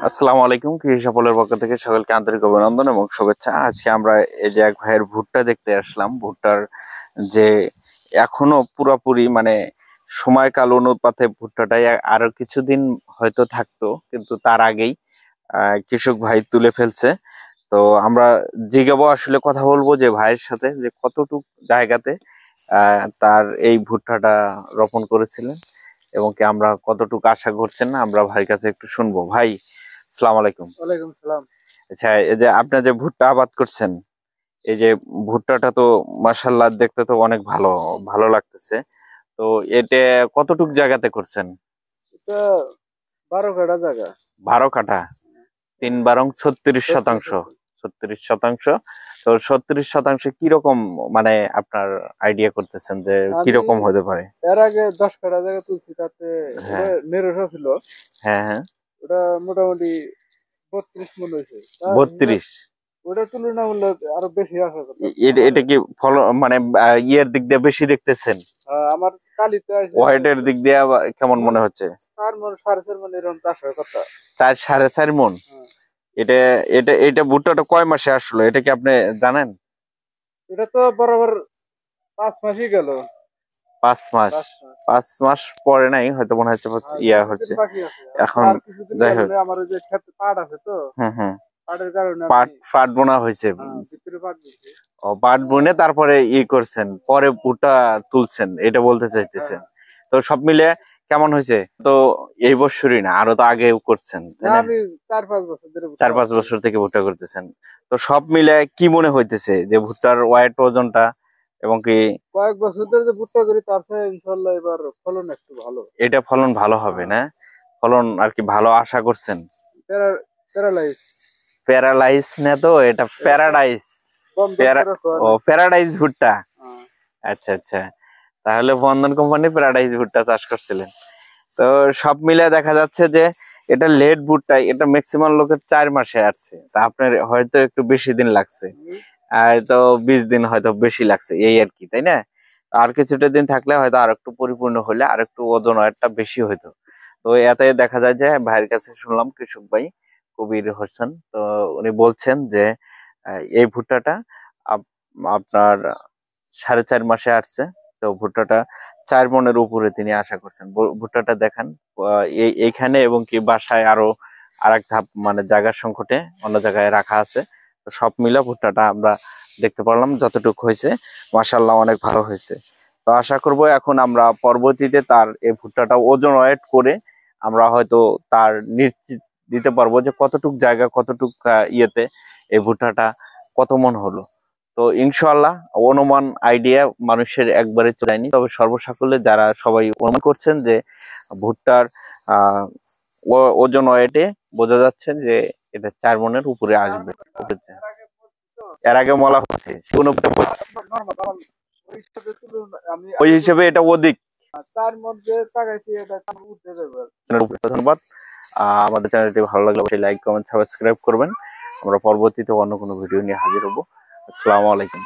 আসসালামু আলাইকুম। কৃষি সফলের পক্ষ থেকে সকলকে আন্তরিক অভিনন্দন এবং শুভেচ্ছা। আজকে আমরা এই যে এক ভাইয়ের ভুট্টা দেখতে আসলাম। ভুট্টার যে এখনো পুরোপুরি মানে সময়কাল অনুপাতে ভুট্টাটাই আরো কিছুদিন হয়তো থাকতো, কিন্তু তার আগেই কৃষক ভাই তুলে ফেলছে। তো আমরা জিজ্ঞাবো, আসলে কথা বলবো যে ভাইয়ের সাথে, যে কতটুক জায়গাতে তার এই ভুট্টাটা রোপণ করেছিলেন এবং কি আমরা কতটুকু আশা করছেন না, আমরা ভাইয়ের কাছে একটু শুনবো। ভাই, আসসালামু আলাইকুম। ওয়ালাইকুম সালাম। আচ্ছা, এই যে আপনার যে ভুট্টা আবাদ করছেন, এই যে ভুট্টাটা তো মাশাআল্লাহ দেখতে তো অনেক ভালো ভালো লাগতেছে। তো এটা কতটুক জায়গাতে করছেন? এটা 12 কাঠা জায়গা। 12 কাঠা, 3 × 36 শতাংশ। 36। 36 শতাংশ। তো 36 শতাংশে কিরকম মানে আপনার আইডিয়া করতেছেন যে আমি কিরকম হতে পারে? এর আগে 10 কাঠা জায়গা তুলছি, তাতে ওটা হ্যাঁ নেরোসা ছিল। হ্যাঁ হ্যাঁ। ওটা মোটামুটি 32 মন হয়েছে। 32। ওটা তুলনামূলক আরো বেশি আশা করতাম এটা আমার। এটা কি ফল মানে ইয়ের দিক দিয়ে বেশি দেখতেছেন? আমার কালিতে আছে ওয়েটের দিক দিয়ে কেমন মনে হচ্ছে? 4 মন 4.5 মন এরকম চাষ হয় কথা। 4 × 4.5 মণ। হ্যাঁ। এটা এটা এটা ভুট্টাটা কয় মাসে আসলো, এটা কি আপনি জানেন? এটা তো বরাবর 5 মাসই গেল। 5 মাস। 5 মাস। 5 মাস পরে নাই হয়তো, মনে হচ্ছে ইয়া কিছুদিন হচ্ছে বাকি আছে। এখন। আর কিছুদিন যাই হোক। গেলে আমার ওই যে ক্ষেতে পাট আছে তো, হ্যাঁ হ্যাঁ। পাটের কারণে আমি পাট পাট বোনা হয়েছে। ভিতরে পাট দিচ্ছি। ও, পাট বুনে তারপরে করছেন, পরে ভুট্টা তুলছেন, এটা বলতে চাইতেছেন? তো সব মিলে কেমন হয়েছে? তো এই বছরই না, আরো তো আগেও করছেন, তাই না, না? আমি 4-5 বছর ধরে ভুট্টা 4-5 করছি। বছর থেকে ভুট্টা করতেছেন। তো সব মিলে কি মনে হইতেছে যে ভুট্টার ওয়েট ওজনটা এবং কি কয়েক বছর ধরে যে ভুট্টা করি, তার চেয়ে ইনশাল্লাহ এবার ফলন একটু ভালো। এটা ফলন ভালো হবে হ্যাঁ। না? ফলন আর কি ভালো আশা করছেন? প্যারালাইজ। প্যারালাইজ না তো, এটা প্যারাডাইস। বন্ধন করে ও, খাওয়ালে। প্যারাডাইস ভুট্টা। হ্যাঁ। আচ্ছা আচ্ছা। তাহলে বন্ধন কোম্পানি প্যারাডাইস ভুট্টা চাষ করছিলেন। তো সব মিলে দেখা যাচ্ছে যে এটা লেট ভুট্টা, এটা ম্যাক্সিমাম লোকের 4 মাসে আসছে, তা আপনার হয়তো একটু বেশি দিন লাগছে। আর তো 20 দিন হয়তো বেশি লাগছে, এই আর কি, তাই না? আর কিছুটা দিন থাকলে হয়তো আর একটু পরিপূর্ণ হলে আর একটু ওজন একটা বেশি হইতো। তো এতে দেখা যায় যে ভাইয়ের কাছে শুনলাম, কৃষক ভাই কবির হোসেন, তো উনি বলছেন যে এই ভুট্টাটা আপনার 4.5 মাসে আসছে। তো ভুট্টাটা 4 মণের উপরে তিনি আশা করছেন। ভুট্টাটা দেখান এইখানে এবং কি বাসায় আরো আরেক ধাপ মানে জায়গার সংকটে অন্য জায়গায় রাখা আছে। তো সব মিলে ভুট্টাটা আমরা দেখতে পারলাম যতটুকু হয়েছে, মাশাআল্লাহ অনেক ভালো হয়েছে। তো আশা করব এখন আমরা পরবর্তীতে তার এই ভুট্টাটা ওজন ওয়েট করে আমরা হয়তো তার নিশ্চিত দিতে পারবো যে কতটুক জায়গা কতটুক ইয়েতে এই ভুট্টাটা কত মন হলো। তো ইনশাআল্লাহ অনুমান আইডিয়া মানুষের একবারে চলায়নি, তবে সর্বসাকুল্যে যারা সবাই অনুমান করছেন যে ভুট্টার আহ ওজন ওয়েটে বোঝা যাচ্ছে যে এটা 4 মণের উপরে আসবে। এর আগে বলা হচ্ছে ওই হিসেবে এটা অধিক। 4 মন যে তাকাইছি, এটা উঠতে যাবে। ধন্যবাদ। আমাদের চ্যানেলটি ভালো লাগলে অবশ্যই লাইক কমেন্ট সাবস্ক্রাইব করবেন। আমরা পরবর্তীতে অন্য কোনো ভিডিও নিয়ে হাজির হব। আসসালামু আলাইকুম।